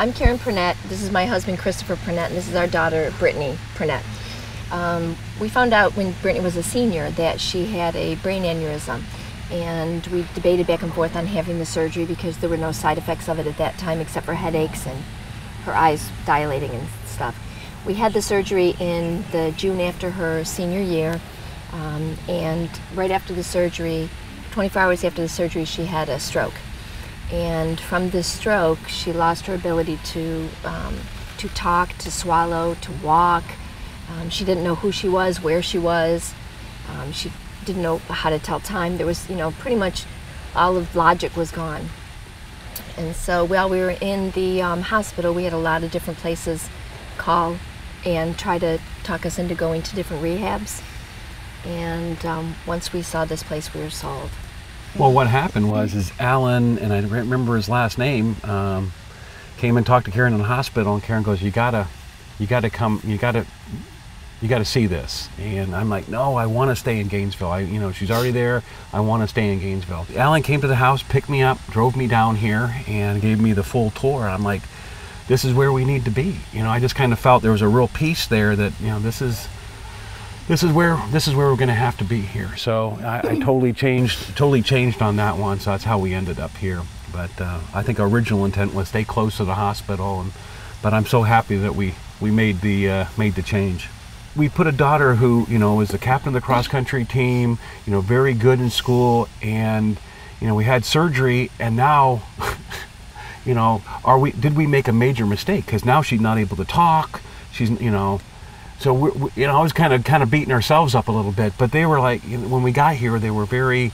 I'm Karen Prenatt. This is my husband, Christopher Prenatt, and this is our daughter, Brittany Prenatt. We found out when Brittany was a senior that she had a brain aneurysm, and we debated back and forth on having the surgery because there were no side effects of it at that time except for headaches and her eyes dilating and stuff. We had the surgery in the June after her senior year, and right after the surgery, 24 hours after the surgery, she had a stroke. And from this stroke, she lost her ability to talk, to swallow, to walk. She didn't know who she was, where she was. She didn't know how to tell time. There was, pretty much all of logic was gone. And so while we were in the hospital, we had a lot of different places call and try to talk us into going to different rehabs. And once we saw this place, we were sold. Well, what happened was Alan, and I remember his last name, came and talked to Karen in the hospital, and Karen goes, you gotta see this. And I'm like, no, I want to stay in Gainesville. She's already there. I want to stay in Gainesville. Alan came to the house, picked me up, drove me down here, and gave me the full tour. I'm like, this is where we need to be. I just kind of felt there was a real peace there that, this is where we're going to have to be here. So I totally changed on that one. So that's how we ended up here. But I think our original intent was stay close to the hospital. But I'm so happy that we made the change. We put a daughter who was the captain of the cross country team, very good in school, and we had surgery, and now did we make a major mistake? Because now she's not able to talk. She's so we I was kind of beating ourselves up a little bit. But they were like, when we got here, they were very,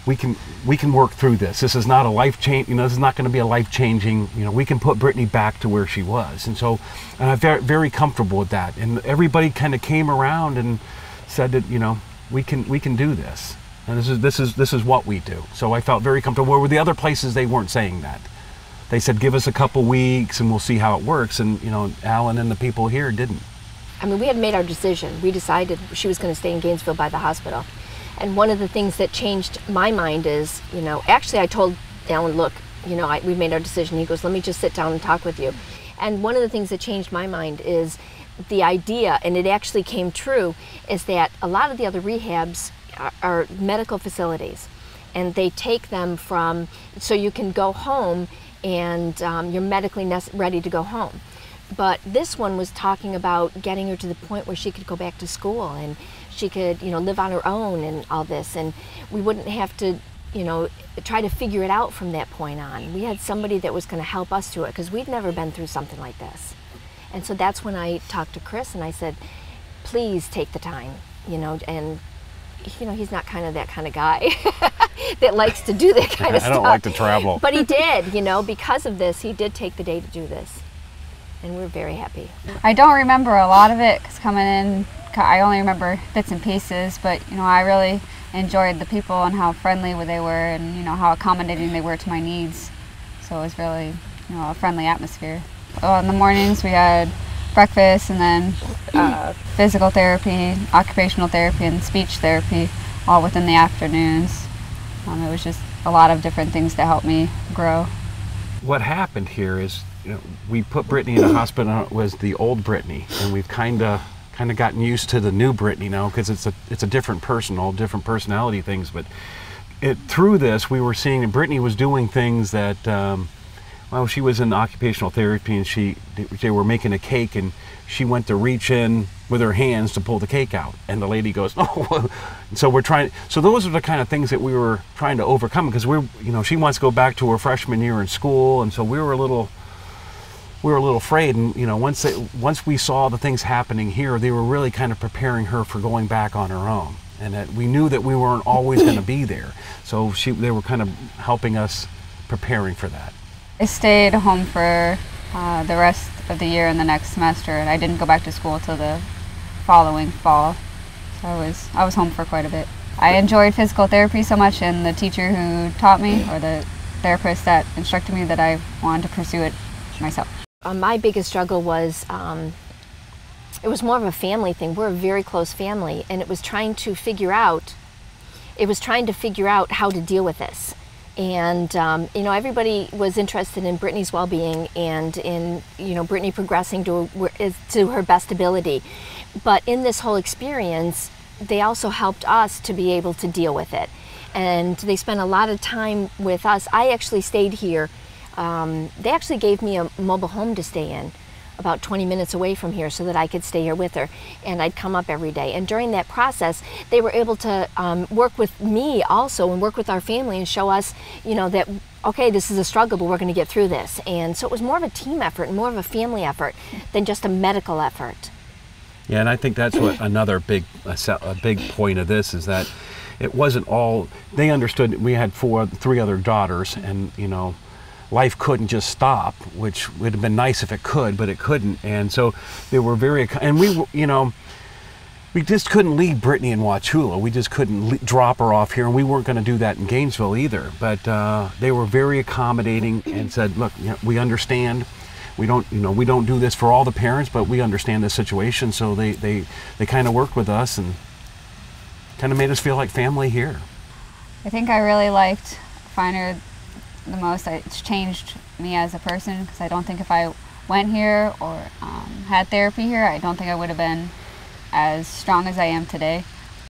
we can work through this. This is not a life change. This is not going to be a life changing. We can put Brittany back to where she was. And so I'm very, very comfortable with that. And everybody kind of came around and said that we can do this. And this is what we do. So I felt very comfortable. Where with the other places, they weren't saying that. They said, give us a couple weeks and we'll see how it works. And Alan and the people here didn't. We had made our decision. We decided she was going to stay in Gainesville by the hospital. And one of the things that changed my mind is, actually I told Alan, look, we made our decision. He goes, let me just sit down and talk with you. And one of the things that changed my mind is the idea, and it actually came true, is that a lot of the other rehabs are medical facilities. And they take them from, so you can go home and you're medically ready to go home. But this one was talking about getting her to the point where she could go back to school and she could, live on her own and all this. And we wouldn't have to, try to figure it out from that point on. We had somebody that was going to help us through it because we'd never been through something like this. And so that's when I talked to Chris and I said, please take the time, and he's not that kind of guy that likes to do that kind of stuff. I don't like to travel. But he did, because of this, he did take the day to do this. And we're very happy. I don't remember a lot of it because coming in, I only remember bits and pieces, but I really enjoyed the people and how friendly they were and how accommodating they were to my needs. So it was really a friendly atmosphere. In the mornings we had breakfast and then physical therapy, occupational therapy, and speech therapy all within the afternoons. It was just a lot of different things to help me grow. What happened here is we put Brittany in the hospital. It was the old Brittany, and we've kind of gotten used to the new Brittany now because it's a different person, all different personality things. But through this, we were seeing that Brittany was doing things that, she was in occupational therapy, and they were making a cake, and she went to reach in with her hands to pull the cake out, and the lady goes, "Oh!" And so so those are the kind of things that we were trying to overcome because she wants to go back to her freshman year in school, and so we were a little afraid. And once we saw the things happening here, they were really kind of preparing her for going back on her own, and that we knew that we weren't always going to be there. So they were kind of helping us preparing for that. I stayed home for the rest of the year and the next semester, and I didn't go back to school till the following fall. So I was home for quite a bit. I enjoyed physical therapy so much, and the teacher who taught me, or the therapist that instructed me, that I wanted to pursue it myself. My biggest struggle was, it was more of a family thing. We're a very close family, and it was trying to figure out how to deal with this. And you know, everybody was interested in Brittany's well-being and in, you know, Brittany progressing to her best ability. But in this whole experience, they also helped us to be able to deal with it. And they spent a lot of time with us. I actually stayed here. They actually gave me a mobile home to stay in, about 20 minutes away from here, so that I could stay here with her, and I'd come up every day. And during that process, they were able to work with me also and work with our family and show us, you know, that, okay, this is a struggle, but we're going to get through this. And so it was more of a team effort and more of a family effort than just a medical effort. Yeah, and I think that's what another big point of this is, that it wasn't all, they understood. We had three other daughters, and, you know, life couldn't just stop, which would have been nice if it could, but it couldn't. And so they were and we, you know, we just couldn't leave Brittany in Wauchula. We just couldn't drop her off here, and we weren't going to do that in Gainesville either. But they were very accommodating and said, look, you know, we understand. We don't, you know, we don't do this for all the parents, but we understand the situation. So they kind of worked with us and kind of made us feel like family here. I think I really liked FINR the most. It's changed me as a person, because I don't think if I went here or had therapy here, I don't think I would have been as strong as I am today.